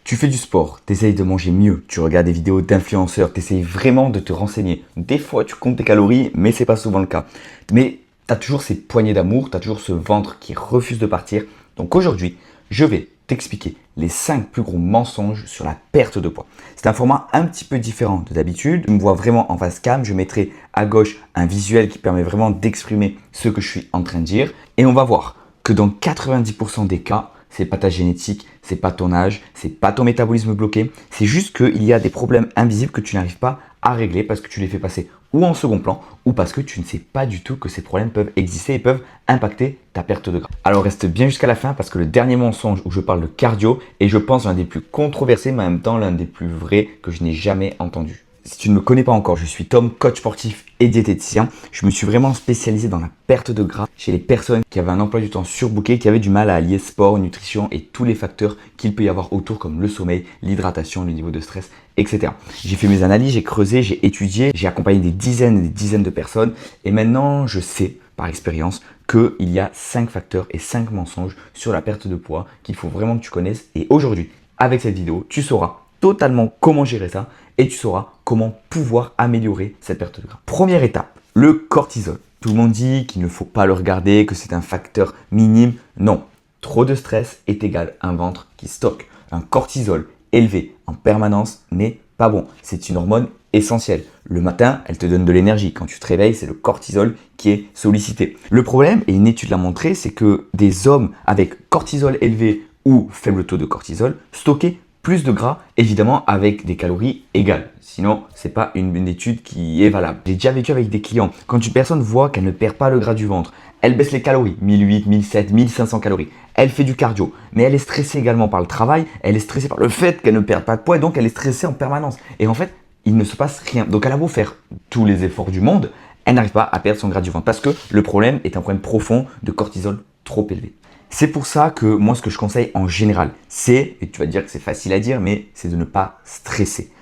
Tu fais du sport, tu essayes de manger mieux, tu regardes des vidéos d'influenceurs, tu essayes vraiment de te renseigner. Des fois, tu comptes tes calories, mais c'est pas souvent le cas. Mais tu as toujours ces poignées d'amour, tu as toujours ce ventre qui refuse de partir. Donc aujourd'hui, je vais t'expliquer les 5 plus gros mensonges sur la perte de poids. C'est un format un petit peu différent de d'habitude. Tu me vois vraiment en face cam, je mettrai à gauche un visuel qui permet vraiment d'exprimer ce que je suis en train de dire. Et on va voir que dans 90% des cas, c'est pas ta génétique, c'est pas ton âge, c'est pas ton métabolisme bloqué, c'est juste qu'il y a des problèmes invisibles que tu n'arrives pas à régler parce que tu les fais passer ou en second plan ou parce que tu ne sais pas du tout que ces problèmes peuvent exister et peuvent impacter ta perte de gras. Alors reste bien jusqu'à la fin parce que le dernier mensonge où je parle de cardio est je pense l'un des plus controversés mais en même temps l'un des plus vrais que je n'ai jamais entendu. Si tu ne me connais pas encore, je suis Tom, coach sportif et diététicien. Je me suis vraiment spécialisé dans la perte de gras chez les personnes qui avaient un emploi du temps surbooké, qui avaient du mal à allier sport, nutrition et tous les facteurs qu'il peut y avoir autour comme le sommeil, l'hydratation, le niveau de stress, etc. J'ai fait mes analyses, j'ai creusé, j'ai étudié, j'ai accompagné des dizaines et des dizaines de personnes et maintenant je sais par expérience qu'il y a 5 facteurs et 5 mensonges sur la perte de poids qu'il faut vraiment que tu connaisses. Et aujourd'hui, avec cette vidéo, tu sauras totalement comment gérer ça et tu sauras comment pouvoir améliorer cette perte de gras. Première étape, le cortisol. Tout le monde dit qu'il ne faut pas le regarder, que c'est un facteur minime. Non, trop de stress est égal à un ventre qui stocke. Un cortisol élevé en permanence n'est pas bon. C'est une hormone essentielle. Le matin, elle te donne de l'énergie. Quand tu te réveilles, c'est le cortisol qui est sollicité. Le problème, et une étude l'a montré, c'est que des hommes avec cortisol élevé ou faible taux de cortisol stockaient plus de gras, évidemment avec des calories égales. Sinon, c'est pas une étude qui est valable. J'ai déjà vécu avec des clients. Quand une personne voit qu'elle ne perd pas le gras du ventre, elle baisse les calories, 1008, 1007, 1500 calories. Elle fait du cardio, mais elle est stressée également par le travail, elle est stressée par le fait qu'elle ne perd pas de poids et donc elle est stressée en permanence. Et en fait, il ne se passe rien. Donc elle a beau faire tous les efforts du monde, elle n'arrive pas à perdre son gras du ventre parce que le problème est un problème profond de cortisol trop élevé. C'est pour ça que moi, ce que je conseille en général, c'est, et tu vas te dire que c'est facile à dire, mais c'est de ne pas stresser.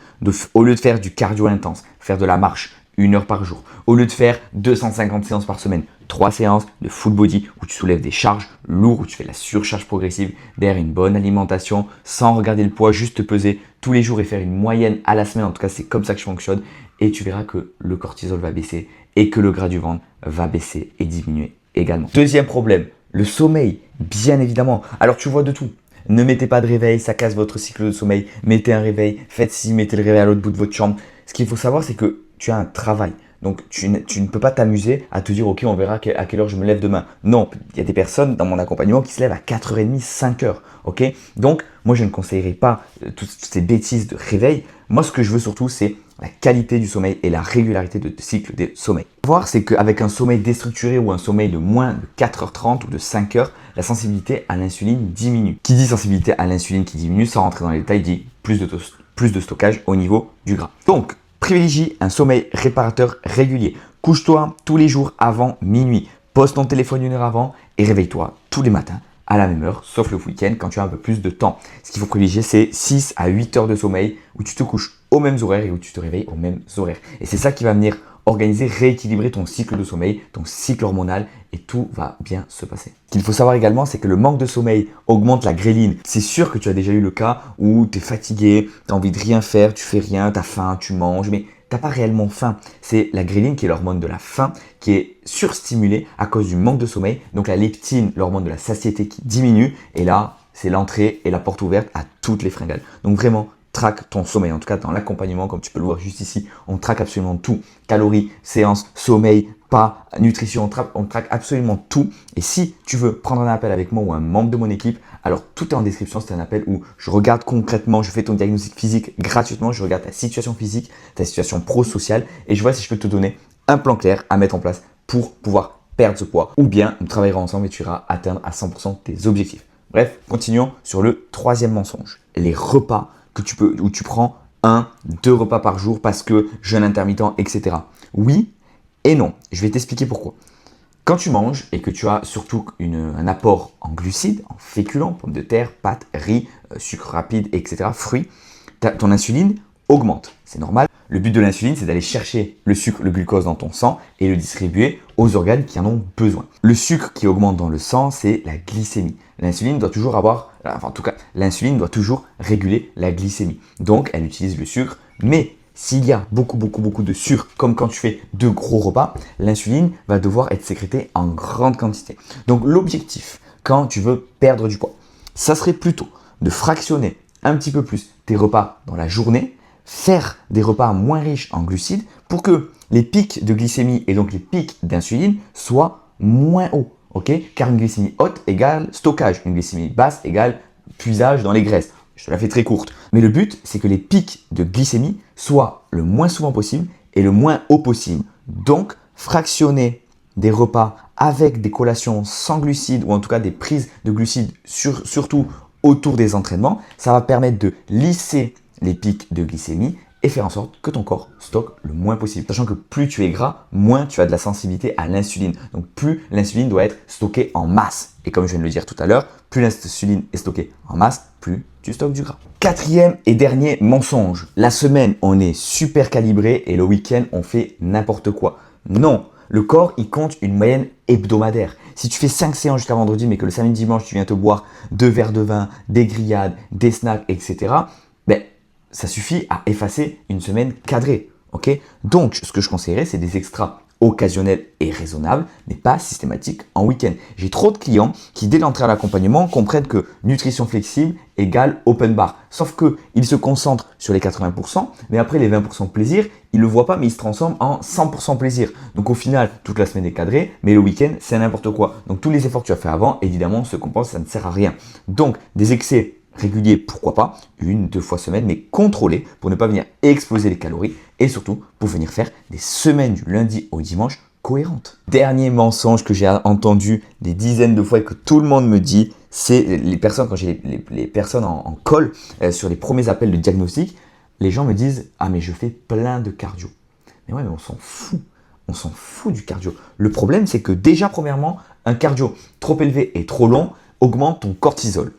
Au lieu de faire du cardio intense, faire de la marche 1 heure par jour, au lieu de faire 250 séances par semaine, 3 séances de full body où tu soulèves des charges lourdes, où tu fais la surcharge progressive, derrière une bonne alimentation, sans regarder le poids, juste te peser tous les jours et faire une moyenne à la semaine. En tout cas, c'est comme ça que je fonctionne. Et tu verras que le cortisol va baisser et que le gras du ventre va baisser et diminuer également. Deuxième problème, le sommeil, bien évidemment. Alors tu vois de tout. Ne mettez pas de réveil, ça casse votre cycle de sommeil. Mettez un réveil, faites ci, mettez le réveil à l'autre bout de votre chambre. Ce qu'il faut savoir, c'est que tu as un travail. Donc tu ne peux pas t'amuser à te dire ok, on verra à quelle heure je me lève demain. Non, il y a des personnes dans mon accompagnement qui se lèvent à 4h30, 5h. Ok. Donc moi je ne conseillerais pas toutes ces bêtises de réveil. Moi ce que je veux surtout c'est la qualité du sommeil et la régularité de cycle des sommeils. Voir, c'est qu'avec un sommeil déstructuré ou un sommeil de moins de 4h30 ou de 5h, la sensibilité à l'insuline diminue. Qui dit sensibilité à l'insuline qui diminue, sans rentrer dans les détails, dit plus de stockage au niveau du gras. Donc, privilégie un sommeil réparateur régulier. Couche-toi tous les jours avant minuit. Pose ton téléphone 1 heure avant et réveille-toi tous les matins à la même heure, sauf le week-end quand tu as un peu plus de temps. Ce qu'il faut privilégier, c'est 6 à 8 heures de sommeil où tu te couches aux mêmes horaires et où tu te réveilles aux mêmes horaires. Et c'est ça qui va venir organiser, rééquilibrer ton cycle de sommeil, ton cycle hormonal et tout va bien se passer. Ce qu'il faut savoir également, c'est que le manque de sommeil augmente la gréline. C'est sûr que tu as déjà eu le cas où tu es fatigué, tu as envie de rien faire, tu fais rien, tu as faim, tu manges, mais tu n'as pas réellement faim. C'est la gréline qui est l'hormone de la faim qui est surstimulée à cause du manque de sommeil. Donc la leptine, l'hormone de la satiété qui diminue et là, c'est l'entrée et la porte ouverte à toutes les fringales. Donc vraiment, traque ton sommeil. En tout cas, dans l'accompagnement, comme tu peux le voir juste ici, on traque absolument tout. Calories, séances, sommeil, pas, nutrition, on traque absolument tout. Et si tu veux prendre un appel avec moi ou un membre de mon équipe, alors tout est en description. C'est un appel où je regarde concrètement, je fais ton diagnostic physique gratuitement, je regarde ta situation physique, ta situation pro-sociale et je vois si je peux te donner un plan clair à mettre en place pour pouvoir perdre ce poids. Ou bien, on travaillera ensemble et tu iras atteindre à 100% tes objectifs. Bref, continuons sur le troisième mensonge. Les repas où tu prends 2 repas par jour parce que jeûne intermittent, etc. Oui et non. Je vais t'expliquer pourquoi. Quand tu manges et que tu as surtout un apport en glucides, en féculents, pommes de terre, pâtes, riz, sucre rapide, etc., fruits, ton insuline augmente. C'est normal. Le but de l'insuline, c'est d'aller chercher le sucre, le glucose dans ton sang et le distribuer aux organes qui en ont besoin. Le sucre qui augmente dans le sang, c'est la glycémie. L'insuline doit toujours l'insuline doit toujours réguler la glycémie. Donc, elle utilise le sucre, mais s'il y a beaucoup de sucre, comme quand tu fais de gros repas, l'insuline va devoir être sécrétée en grande quantité. Donc, l'objectif, quand tu veux perdre du poids, ça serait plutôt de fractionner un petit peu plus tes repas dans la journée, faire des repas moins riches en glucides pour que les pics de glycémie et donc les pics d'insuline soient moins hauts. Car une glycémie haute égale stockage, une glycémie basse égale puisage dans les graisses. Je te la fais très courte. Mais le but, c'est que les pics de glycémie soient le moins souvent possible et le moins haut possible. Donc, fractionner des repas avec des collations sans glucides ou en tout cas des prises de glucides surtout autour des entraînements, ça va permettre de lisser les pics de glycémie et faire en sorte que ton corps stocke le moins possible. Sachant que plus tu es gras, moins tu as de la sensibilité à l'insuline. Donc plus l'insuline doit être stockée en masse. Et comme je viens de le dire tout à l'heure, plus l'insuline est stockée en masse, plus tu stockes du gras. Quatrième et dernier mensonge. La semaine, on est super calibré et le week-end, on fait n'importe quoi. Non, le corps, il compte une moyenne hebdomadaire. Si tu fais 5 séances jusqu'à vendredi, mais que le samedi dimanche, tu viens te boire 2 verres de vin, des grillades, des snacks, etc., ça suffit à effacer une semaine cadrée. Donc, ce que je conseillerais, c'est des extras occasionnels et raisonnables, mais pas systématiques en week-end. J'ai trop de clients qui, dès l'entrée à l'accompagnement, comprennent que nutrition flexible égale open bar. Sauf qu'ils se concentrent sur les 80%, mais après les 20% plaisir, ils ne le voient pas, mais ils se transforment en 100% plaisir. Donc au final, toute la semaine est cadrée, mais le week-end, c'est n'importe quoi. Donc tous les efforts que tu as fait avant, évidemment, se compensent, ça ne sert à rien. Donc des excès régulier, pourquoi pas, 1-2 fois semaine, mais contrôlé pour ne pas venir exploser les calories et surtout pour venir faire des semaines du lundi au dimanche cohérentes. Dernier mensonge que j'ai entendu des dizaines de fois et que tout le monde me dit, c'est les personnes, quand j'ai les personnes en call sur les premiers appels de diagnostic, les gens me disent « Ah mais je fais plein de cardio ». Mais ouais, mais on s'en fout. On s'en fout du cardio. Le problème, c'est que déjà, premièrement, un cardio trop élevé et trop long augmente ton cortisol,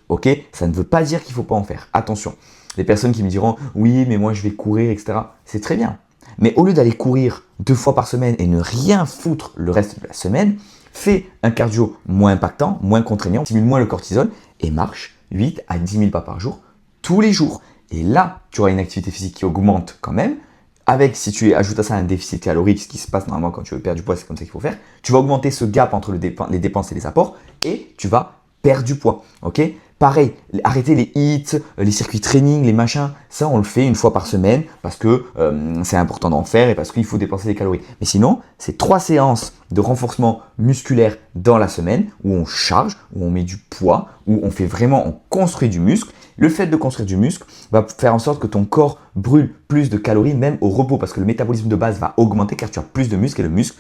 Ça ne veut pas dire qu'il ne faut pas en faire. Attention, les personnes qui me diront « Oui, mais moi je vais courir, etc. » C'est très bien. Mais au lieu d'aller courir 2 fois par semaine et ne rien foutre le reste de la semaine, fais un cardio moins impactant, moins contraignant, stimule moins le cortisol et marche 8 à 10 000 pas par jour, tous les jours. Et là, tu auras une activité physique qui augmente quand même. Avec, si tu ajoutes à ça un déficit calorique, ce qui se passe normalement quand tu veux perdre du poids, c'est comme ça qu'il faut faire, tu vas augmenter ce gap entre les dépenses et les apports et tu vas perdre du poids, Pareil, arrêter les hits, les circuits training, les machins, ça on le fait 1 fois par semaine parce que c'est important d'en faire et parce qu'il faut dépenser des calories. Mais sinon, c'est 3 séances de renforcement musculaire dans la semaine où on charge, où on met du poids, où on fait vraiment, on construit du muscle. Le fait de construire du muscle va faire en sorte que ton corps brûle plus de calories même au repos parce que le métabolisme de base va augmenter car tu as plus de muscles et le muscle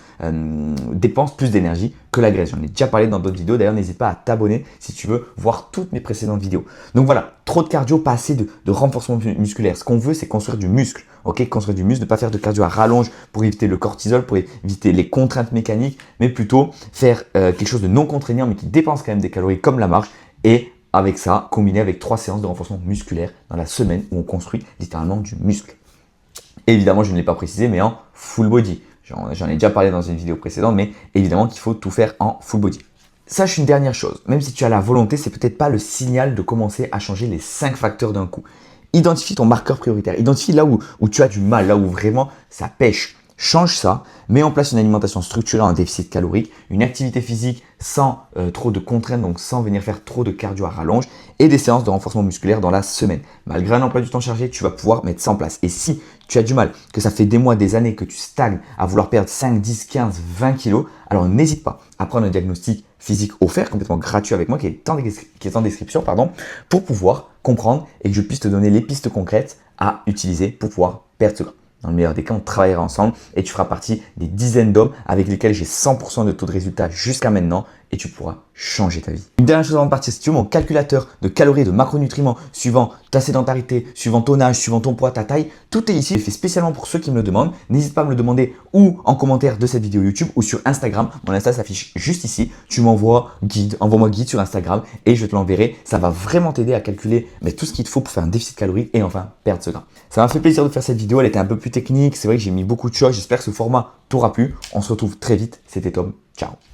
dépense plus d'énergie que la graisse. J'en ai déjà parlé dans d'autres vidéos. D'ailleurs, n'hésite pas à t'abonner si tu veux voir toutes mes précédentes vidéos. Donc voilà, trop de cardio, pas assez de renforcement musculaire. Ce qu'on veut, c'est construire du muscle. Construire du muscle, ne pas faire de cardio à rallonge pour éviter le cortisol, pour éviter les contraintes mécaniques, mais plutôt faire quelque chose de non contraignant mais qui dépense quand même des calories comme la marche et avec ça, combiné avec 3 séances de renforcement musculaire dans la semaine où on construit littéralement du muscle. Évidemment, je ne l'ai pas précisé, mais en full body. J'en ai déjà parlé dans une vidéo précédente, mais évidemment qu'il faut tout faire en full body. Sache une dernière chose, même si tu as la volonté, c'est peut-être pas le signal de commencer à changer les 5 facteurs d'un coup. Identifie ton marqueur prioritaire, identifie là où tu as du mal, là où vraiment ça pêche. Change ça, mets en place une alimentation structurée en déficit calorique, une activité physique sans trop de contraintes, donc sans venir faire trop de cardio à rallonge et des séances de renforcement musculaire dans la semaine. Malgré un emploi du temps chargé, tu vas pouvoir mettre ça en place. Et si tu as du mal, que ça fait des mois, des années que tu stagnes à vouloir perdre 5, 10, 15, 20 kilos, alors n'hésite pas à prendre un diagnostic physique offert, complètement gratuit avec moi, qui est en description, pour pouvoir comprendre et que je puisse te donner les pistes concrètes à utiliser pour pouvoir perdre ce gras. Dans le meilleur des cas, on travaillera ensemble et tu feras partie des dizaines d'hommes avec lesquels j'ai 100% de taux de résultat jusqu'à maintenant et tu pourras changer ta vie. Une dernière chose avant de partir, si tu veux mon calculateur de calories, de macronutriments, suivant ta sédentarité, suivant ton âge, suivant ton poids, ta taille, tout est ici. C'est fait spécialement pour ceux qui me le demandent. N'hésite pas à me le demander ou en commentaire de cette vidéo YouTube ou sur Instagram. Mon Insta s'affiche juste ici. Tu m'envoies guide, envoie-moi guide sur Instagram et je te l'enverrai. Ça va vraiment t'aider à calculer tout ce qu'il te faut pour faire un déficit calorique et enfin perdre ce gras. Ça m'a fait plaisir de faire cette vidéo. Elle était un peu plus technique. C'est vrai que j'ai mis beaucoup de choses. J'espère que ce format t'aura plu. On se retrouve très vite. C'était Tom. Ciao.